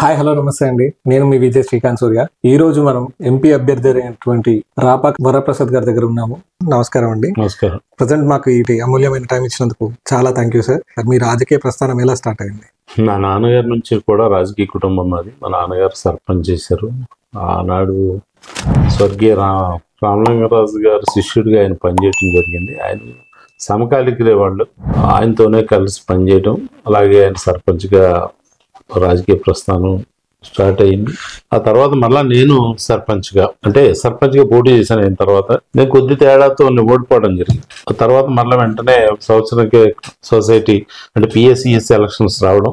Hi hello నమస్తే అండి. నేను మీ విజయ్ శ్రీకాంత్ సూర్య. ఈ రోజు మనం ఎంపీ అభ్యర్థి అయినటువంటి రాపాక వరప్రసాద్ గారి దగ్గర ఉన్నాము. నమస్కారం అండి. నమస్కారం. ప్రజెంట్ మాకు ఇది అమూల్యమైన టైం ఇచ్చినందుకు చాలా థ్యాంక్ యూ సార్. మీ రాజకీయ ప్రస్థానం ఎలా స్టార్ట్ అయింది? మా నాన్నగారి నుంచి కూడా రాజకీయ కుటుంబం అది. మా నాన్నగారు సర్పంచ్ చేశారు. ఆనాడు స్వర్గీయ రామలింగరాజు గారు శిష్యుడిగా ఆయన పనిచేయడం జరిగింది. ఆయన సమకాలికులే వాళ్ళు. ఆయనతోనే కలిసి పనిచేయడం, అలాగే ఆయన సర్పంచ్గా రాజకీయ ప్రస్థానం స్టార్ట్ అయింది. ఆ తర్వాత మళ్ళీ నేను సర్పంచ్గా పోటీ చేశాను. అయిన తర్వాత నేను కొద్ది తేడాతో ఓడిపోవడం జరిగింది. ఆ తర్వాత మళ్ళీ వెంటనే సంవత్సరానికి సొసైటీ అంటే పిఎస్సిఎస్ ఎలక్షన్స్ రావడం,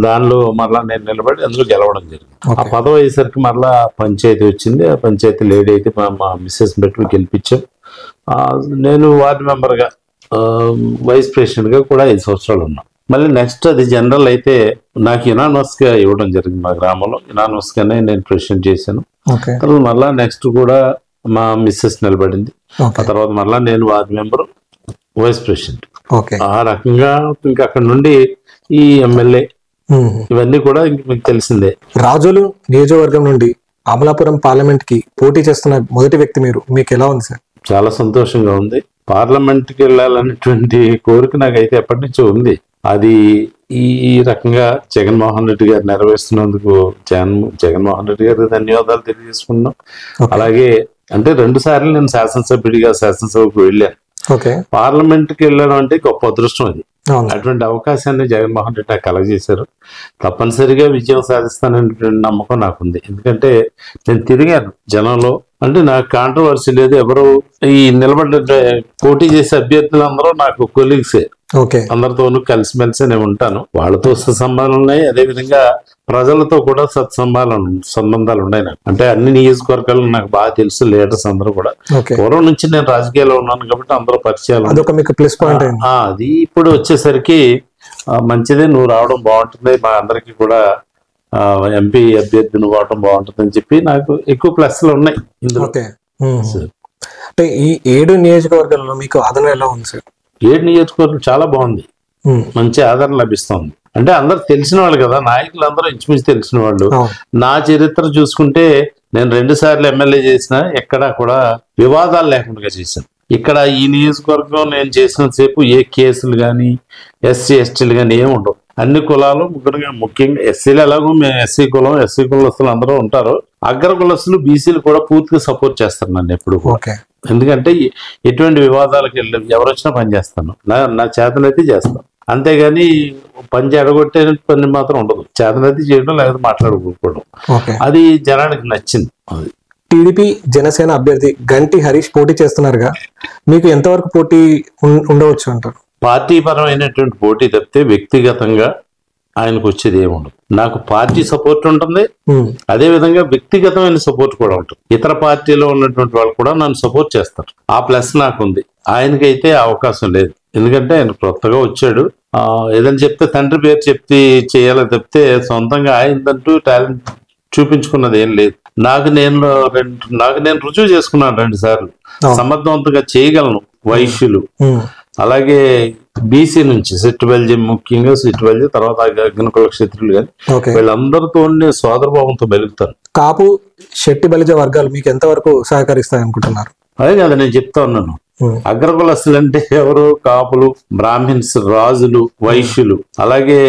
దానిలో మళ్ళీ నేను నిలబడి అందులో గెలవడం జరిగింది. ఆ పదవి అయ్యేసరికి మళ్ళీ పంచాయతీ వచ్చింది. ఆ పంచాయతీ లేడీ అయితే మా మిస్సెస్ పెట్టి గెలిపించాం. నేను వార్డు మెంబర్గా వైస్ ప్రెసిడెంట్గా కూడా 5 సంవత్సరాలు ఉన్నాను. మళ్ళీ నెక్స్ట్ అది జనరల్ అయితే నాకు యునానిమస్గా ఇవ్వడం జరిగింది. మా గ్రామంలో యునానిమస్గానే నేను ప్రెసిడెంట్ చేశాను. తర్వాత మళ్ళీ నెక్స్ట్ కూడా మా మిస్సెస్ నిలబడింది. ఆ తర్వాత మళ్ళీ నేను వార్డు మెంబర్, వైస్ ప్రెసిడెంట్. ఆ రకంగా ఇంకా అక్కడ నుండి ఈ ఎమ్మెల్యే ఇవన్నీ కూడా మీకు తెలిసిందే. రాజోలు నియోజకవర్గం నుండి అమలాపురం పార్లమెంట్ కి పోటీ చేస్తున్న మొదటి వ్యక్తి మీరు. మీకు ఎలా ఉంది సార్? చాలా సంతోషంగా ఉంది. పార్లమెంట్కి వెళ్ళాలనేటువంటి కోరిక నాకైతే ఎప్పటి నుంచో ఉంది. అది ఈ రకంగా జగన్మోహన్ రెడ్డి గారు నెరవేరుస్తున్నందుకు జగన్మోహన్ రెడ్డి గారికి ధన్యవాదాలు తెలియజేసుకున్నాం. అలాగే అంటే 2 సార్లు నేను శాసనసభకు వెళ్ళాను. పార్లమెంట్కి వెళ్ళడం అంటే గొప్ప అదృష్టం అది. అటువంటి అవకాశాన్ని జగన్మోహన్ రెడ్డి నాకు కలగజేశారు. తప్పనిసరిగా విజయం సాధిస్తాననేటువంటి నమ్మకం నాకుంది. ఎందుకంటే నేను తిరిగాను జనంలో. అంటే నాకు కాంట్రవర్సీ లేదు. ఎవరు ఈ నిలబడ్డ పోటీ చేసే అభ్యర్థులందరూ నాకు కొలీగ్సే. అందరితోనూ కలిసిమెలిసి నేను ఉంటాను. వాళ్ళతో సత్సంబంధాలు ఉన్నాయి. అదేవిధంగా ప్రజలతో కూడా సంబంధాలు ఉన్నాయి నాకు. అంటే అన్ని నియోజకవర్గాలు నాకు బాగా తెలుసు. లీడర్స్ అందరూ కూడా పూర్వం నుంచి నేను రాజకీయాల్లో ఉన్నాను కాబట్టి అందరూ పరిచయాలు. అది ఇప్పుడు వచ్చేసరికి మంచిదే, నువ్వు రావడం బాగుంటుంది, మా అందరికి కూడా ఎంపీ అభ్యర్థి నువ్వు అవడం బాగుంటుంది అని చెప్పి నాకు ఎక్కువ ప్లస్లు ఉన్నాయి ఇందులో. అంటే ఈ 7 నియోజకవర్గాల్లో మీకు ఆదరణ ఎలా ఉంది సార్? 7 నియోజకవర్గం చాలా బాగుంది. మంచి ఆదరణ లభిస్తుంది. అంటే అందరు తెలిసిన వాళ్ళు కదా, నాయకులు అందరూ ఇంచుమించు తెలిసిన వాళ్ళు. నా చరిత్ర చూసుకుంటే నేను 2 సార్లు ఎమ్మెల్యే చేసిన, ఎక్కడా కూడా వివాదాలు లేకుండా చేశాను. ఇక్కడ ఈ నియోజకవర్గం నేను చేసినంతసేపు ఏ కేసులు కానీ ఎస్సీ ఎస్టీలు కానీ ఏమి ఉండవు. అన్ని కులాలు ముఖ్యంగా ఎస్సీలు ఎలాగో మేము ఎస్సీ కులస్తులు అందరూ ఉంటారు. అగ్ర కులస్తులు బీసీలు కూడా పూర్తిగా సపోర్ట్ చేస్తారు నన్ను ఎప్పుడు. ఎందుకంటే ఎటువంటి వివాదాలకు వెళ్ళి ఎవరు వచ్చినా పని చేస్తాను. నా చేతనైతే చేస్తాను. అంతేగాని పని చెడగొట్టే పని మాత్రం ఉండదు. చేతనైతే చేయడం, లేకపోతే మాట్లాడుకోవడం. అది జనానికి నచ్చింది. అది టీడీపీ జనసేన అభ్యర్థి గంటి హరీష్ పోటీ చేస్తున్నారుగా, మీకు ఎంతవరకు పోటీ ఉండవచ్చు అంటారు? పార్టీ పరమైనటువంటి పోటీ తప్పితే వ్యక్తిగతంగా ఆయనకు వచ్చేది ఏముండదు. నాకు పార్టీ సపోర్ట్ ఉంటుంది, అదే విధంగా వ్యక్తిగతమైన సపోర్ట్ కూడా ఉంటుంది. ఇతర పార్టీలో ఉన్నటువంటి వాళ్ళు కూడా నన్ను సపోర్ట్ చేస్తారు. ఆ ప్లస్ నాకు ఉంది. ఆయనకైతే అవకాశం లేదు. ఎందుకంటే ఆయన కొత్తగా వచ్చాడు. ఏదని చెప్తే తండ్రి పేరు చెప్తే చేయాలని తప్పితే సొంతంగా ఆయనదంటూ టాలెంట్ చూపించుకున్నది ఏం లేదు. నాకు నేను రుజువు చేసుకున్నాను 2 సార్లు. సమర్థవంతంగా చేయగలను. వైశ్యులు, అలాగే బీసీ నుంచి ముఖ్యంగా సిట్టుబల్జీ, తర్వాత అగ్నికుల క్షత్రులు కానీ వీళ్ళందరితో సోదరభావంతో మెలుగుతాను. కాపు శెట్టి బలిజ వర్గాలు మీకు ఎంతవరకు సహకరిస్తాయి అనుకుంటున్నారు? అదే కదా నేను చెప్తా ఉన్నాను. అగ్రకులస్తులు అంటే ఎవరు? కాపులు, బ్రాహ్మిన్స్, రాజులు, వైశ్యులు, అలాగే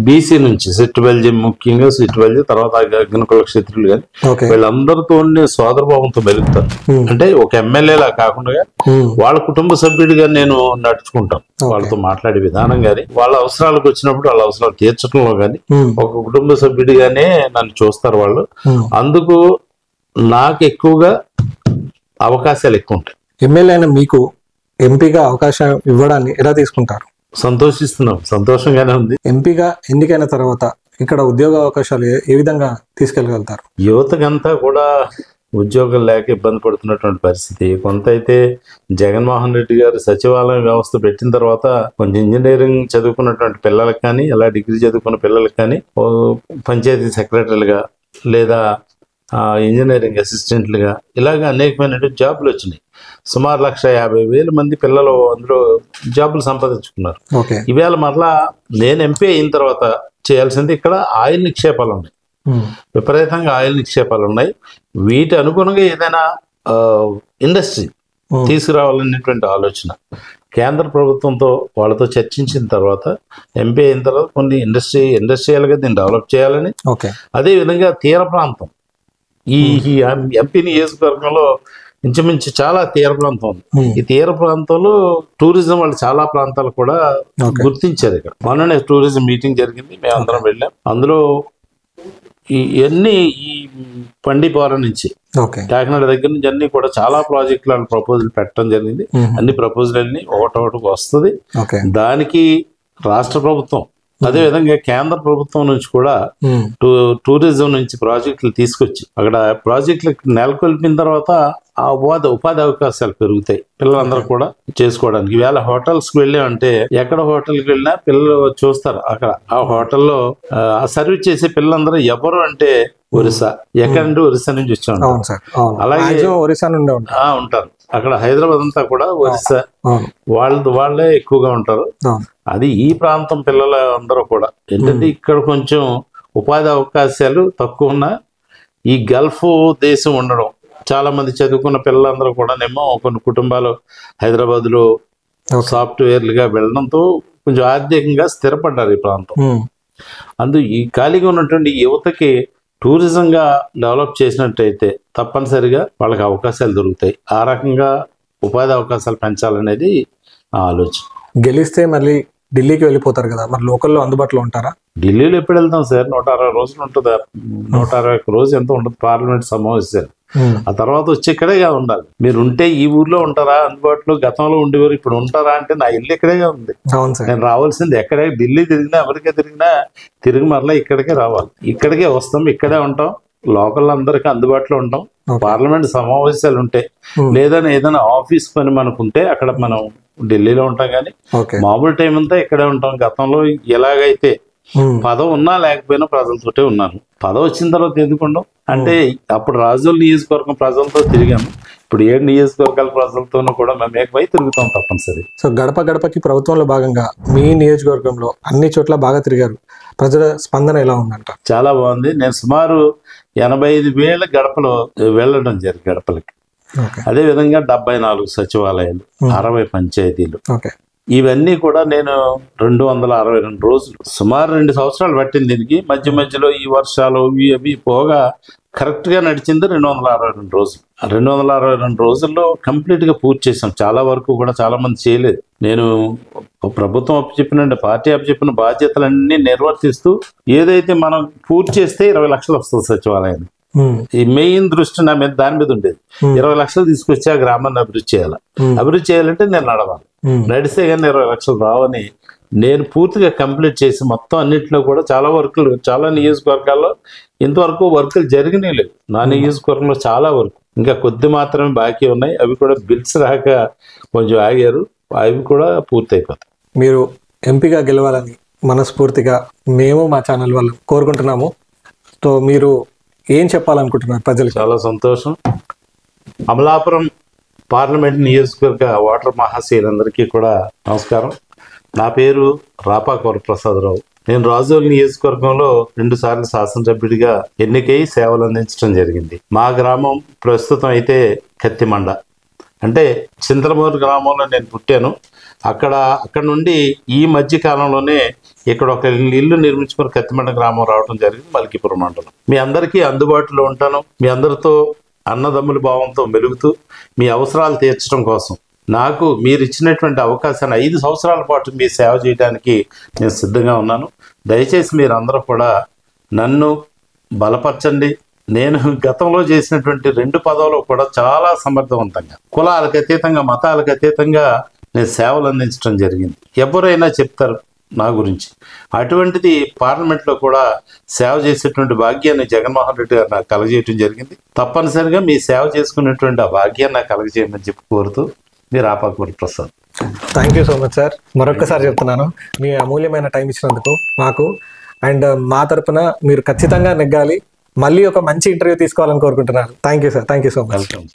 బీసీ నుంచి ముఖ్యంగా సిట్టుబల్జీ, తర్వాత అగ్నికుల క్షత్రులు కానీ వీళ్ళందరితో సోదరభావంతో మెలుగుతాను. అంటే ఒక ఎమ్మెల్యేలా కాకుండా వాళ్ళ కుటుంబ సభ్యుడిగా నేను నడుచుకుంటాను. వాళ్ళతో మాట్లాడే విధానం గాని, వాళ్ళ అవసరాలకు వచ్చినప్పుడు వాళ్ళ అవసరాలు తీర్చడంలో గాని ఒక కుటుంబ సభ్యుడిగానే నన్ను చూస్తారు వాళ్ళు. అందుకు నాకు ఎక్కువగా అవకాశాలు ఎక్కువ ఉంటాయి. ఎమ్మెల్యే అయిన మీకు ఎంపీగా అవకాశం ఇవ్వడాన్ని ఎలా తీసుకుంటారు? సంతోషిస్తున్నాం. సంతోషంగానే ఉంది. ఎంపీగా ఎన్నికైన తర్వాత ఇక్కడ ఉద్యోగ అవకాశాలు ఏ విధంగా తీసుకెళ్ళగలుగుతారు? యువతకంతా కూడా ఉద్యోగం లేక ఇబ్బంది పడుతున్నటువంటి పరిస్థితి. కొంత అయితే జగన్మోహన్ రెడ్డి గారు సచివాలయం వ్యవస్థ పెట్టిన తర్వాత కొంచెం ఇంజనీరింగ్ చదువుకున్నటువంటి పిల్లలకు కానీ, అలా డిగ్రీ చదువుకున్న పిల్లలకు కానీ పంచాయతీ సెక్రటరీలుగా లేదా ఇంజనీరింగ్ అసిస్టెంట్లుగా ఇలాగ అనేకమైనటువంటి జాబులు వచ్చినాయి. సుమారు 150,000 మంది పిల్లలు అందులో జాబులు సంపాదించుకున్నారు. ఈవేళ మరలా నేను ఎంపీ అయిన తర్వాత చేయాల్సింది ఇక్కడ ఆయిల్ నిక్షేపాలు ఉన్నాయి. విపరీతంగా ఆయిల్ నిక్షేపాలు ఉన్నాయి. వీటి అనుగుణంగా ఏదైనా ఇండస్ట్రీ తీసుకురావాలనేటువంటి ఆలోచన కేంద్ర ప్రభుత్వంతో వాళ్ళతో చర్చించిన తర్వాత ఎంపీ అయిన తర్వాత కొన్ని ఇండస్ట్రియల్గా దీన్ని డెవలప్ చేయాలని, అదేవిధంగా తీర ప్రాంతం ఈ ఎంపీ నియోజకవర్గంలో ఇంచుమించు చాలా తీర ప్రాంతం ఉంది. ఈ తీర ప్రాంతంలో టూరిజం వాళ్ళు చాలా ప్రాంతాలు కూడా గుర్తించారు. ఇక్కడ మొన్ననే టూరిజం మీటింగ్ జరిగింది, మేము అందరం వెళ్ళాం. అందులో ఈ పండిపోర నుంచి కాకినాడ దగ్గర నుంచి అన్ని కూడా చాలా ప్రాజెక్టులు ప్రపోజల్ పెట్టడం జరిగింది. అన్ని ప్రపోజల్ అన్ని ఒకటొకటి వస్తుంది. దానికి రాష్ట్ర ప్రభుత్వం అదేవిధంగా కేంద్ర ప్రభుత్వం నుంచి కూడా టూరిజం నుంచి ప్రాజెక్టులు తీసుకొచ్చి అక్కడ ప్రాజెక్టులు నెలకొల్పిన తర్వాత ఆ ఉపాధి అవకాశాలు పెరుగుతాయి పిల్లలందరూ కూడా చేసుకోవడానికి. ఈవేళ హోటల్స్కి వెళ్ళామంటే ఎక్కడ హోటల్కి వెళ్ళినా పిల్లలు చూస్తారు. అక్కడ ఆ హోటల్లో సర్వీస్ చేసే పిల్లలందరూ ఎవరు అంటే ఒరిస్సా, ఎక్కడంటే ఒరిస్సా నుంచి వచ్చి ఉంటారు. అలాగే ఒరిస్సా నుండి ఉంటారు. అక్కడ హైదరాబాద్ అంతా కూడా ఒరిస్సా వాళ్ళే ఎక్కువగా ఉంటారు. అది ఈ ప్రాంతం పిల్లలు అందరూ కూడా ఏంటంటే ఇక్కడ కొంచెం ఉపాధి అవకాశాలు తక్కువ ఉన్న ఈ గల్ఫ్ దేశం ఉండడం, చాలా మంది చదువుకున్న పిల్లలందరూ కూడానేమో కొన్ని కుటుంబాలు హైదరాబాద్లో సాఫ్ట్వేర్లుగా వెళ్ళడంతో కొంచెం ఆర్థికంగా స్థిరపడ్డారు ఈ ప్రాంతం. ఈ ఖాళీగా ఉన్నటువంటి యువతకి టూరిజంగా డెవలప్ చేసినట్టయితే తప్పనిసరిగా వాళ్ళకి అవకాశాలు దొరుకుతాయి. ఆ రకంగా ఉపాధి అవకాశాలు పెంచాలనేది ఆలోచన. గెలిస్తే మళ్ళీ ఢిల్లీకి వెళ్ళిపోతారు కదా, మరి లోకల్లో అందుబాటులో ఉంటారా? ఢిల్లీలో ఎప్పుడు వెళ్తాం సార్? 160 రోజులు ఉంటుంది. 161 రోజు ఎంత ఉంటుంది పార్లమెంట్ సమావేశాలు. ఆ తర్వాత వచ్చి ఇక్కడే ఉండాలి. మీరు ఉంటే ఈ ఊర్లో ఉంటారా అందుబాటులో? గతంలో ఉండేవారు, ఇప్పుడు ఉంటారా అంటే నా ఇల్లు ఇక్కడేగా ఉంది. నేను రావాల్సింది ఎక్కడే, ఢిల్లీ తిరిగినా అమెరికా తిరిగినా తిరిగి మరలా ఇక్కడికే రావాలి. ఇక్కడికే వస్తాం, ఇక్కడే ఉంటాం, లోకల్ అందరికీ అందుబాటులో ఉంటాం. పార్లమెంట్ సమావేశాలు ఉంటే లేదని ఏదైనా ఆఫీస్ పని మనకుంటే అక్కడ మనం ఢిల్లీలో ఉంటాం, కానీ మామూలు టైం అంతా ఇక్కడే ఉంటాం. గతంలో ఎలాగైతే పదవి ఉన్నా లేకపోయినా ప్రజలతోటే ఉన్నాను. పదవి వచ్చిన తర్వాత ఎందుకుంటాం అంటే అప్పుడు రాజోలు నియోజకవర్గం ప్రజలతో తిరిగాము, ఇప్పుడు 7 నియోజకవర్గాల ప్రజలతోనూ కూడా మేము ఏకమై తిరుగుతాం తప్పనిసరి. సో గడప గడపకి ప్రభుత్వంలో భాగంగా మీ నియోజకవర్గంలో అన్ని చోట్ల బాగా తిరిగారు, ప్రజల స్పందన ఎలా ఉందంట? చాలా బాగుంది. నేను సుమారు 85,000 గడపలు వెళ్ళడం జరిగింది గడపలకి. అదేవిధంగా 74 సచివాలయాలు, 60 పంచాయతీలు, ఇవన్నీ కూడా నేను 262 రోజులు, సుమారు 2 సంవత్సరాలు పట్టింది దీనికి. మధ్య మధ్యలో ఈ వర్షాలు అవి పోగా కరెక్ట్ గా నడిచింది 262 రోజులు. 262 రోజుల్లో కంప్లీట్ గా పూర్తి చేసాం. చాలా వరకు కూడా చాలా మంది చేయలేదు. నేను ప్రభుత్వం అప్పచెప్పిన పార్టీ అప్పచెప్పిన బాధ్యతలన్నీ నిర్వర్తిస్తూ ఏదైతే మనం పూర్తి చేస్తే 20 లక్షలు వస్తుంది సచివాలయానికి. ఈ మెయిన్ దృష్టి నా మీద దాని మీద ఉండేది. 20 లక్షలు తీసుకొచ్చి ఆ గ్రామాన్ని అభివృద్ధి చేయాలి. అభివృద్ధి చేయాలంటే నేను నడవాలి, నడిస్తే కానీ 20 లక్షలు రావని నేను పూర్తిగా కంప్లీట్ చేసి మొత్తం అన్నింటిలో కూడా చాలా వర్కులు, చాలా నియోజకవర్గాల్లో ఇంతవరకు వర్కులు జరిగినాయి లేవు. నా నియోజకవర్గంలో చాలా వరకు ఇంకా కొద్ది మాత్రమే బాకీ ఉన్నాయి. అవి కూడా బిల్స్ రాక కొంచెం ఆగారు, అవి కూడా పూర్తి అయిపోతాయి. మీరు ఎంపీగా గెలవాలని మనస్ఫూర్తిగా మేము మా ఛానల్ వాళ్ళు కోరుకుంటున్నాము. సో మీరు ఏం చెప్పాలనుకుంటున్నారు ప్రజలకు? చాలా సంతోషం. అమలాపురం పార్లమెంట్ నియోజకవర్గ ఓటర్ మహాశయులందరికీ కూడా నమస్కారం. నా పేరు రాపాక వరప్రసాదరావు. నేను రాజోలు నియోజకవర్గంలో 2 సార్లు శాసనసభ్యుడిగా ఎన్నికై సేవలు అందించడం జరిగింది. మా గ్రామం ప్రస్తుతం అయితే కత్తిమండ, అంటే చింతలమూరు గ్రామంలో నేను పుట్టాను. అక్కడ నుండి ఈ మధ్య కాలంలోనే ఇక్కడ ఒక ఇల్లు నిర్మించుకుని కత్తిమండ గ్రామం రావడం జరిగింది, మల్కీపురం మండలం. మీ అందరికీ అందుబాటులో ఉంటాను. మీ అందరితో అన్నదమ్ముల భావంతో మెలుగుతూ మీ అవసరాలు తీర్చడం కోసం నాకు మీరు ఇచ్చినటువంటి అవకాశాన్ని 5 సంవత్సరాల పాటు మీ సేవ చేయడానికి నేను సిద్ధంగా ఉన్నాను. దయచేసి మీరు అందరూ కూడా నన్ను బలపరచండి. నేను గతంలో చేసినటువంటి 2 పదవులు కూడా చాలా సమర్థవంతంగా, కులాలకు అతీతంగా, మతాలకు అతీతంగా నేను సేవలు అందించడం జరిగింది. ఎవరైనా చెప్తారు నా గురించి. అటువంటిది పార్లమెంట్లో కూడా సేవ చేసేటువంటి భాగ్యాన్ని జగన్మోహన్ రెడ్డి గారు నాకు కలగజేయడం జరిగింది. తప్పనిసరిగా మీ సేవ చేసుకునేటువంటి ఆ భాగ్యాన్ని నాకు కలగజేయమని చెప్పి కోరుతూ మీ Rapaka Varaprasad. Thank you so much sir. మరొకసారి చెప్తున్నాను, మీ అమూల్యమైన టైం ఇచ్చినందుకు మాకు అండ్ మా తరపున మీరు ఖచ్చితంగా నెగ్గాలి, మళ్ళీ ఒక మంచి ఇంటర్వ్యూ తీసుకోవాలని కోరుకుంటున్నాను. Thank you sir. Thank you so much. Welcome.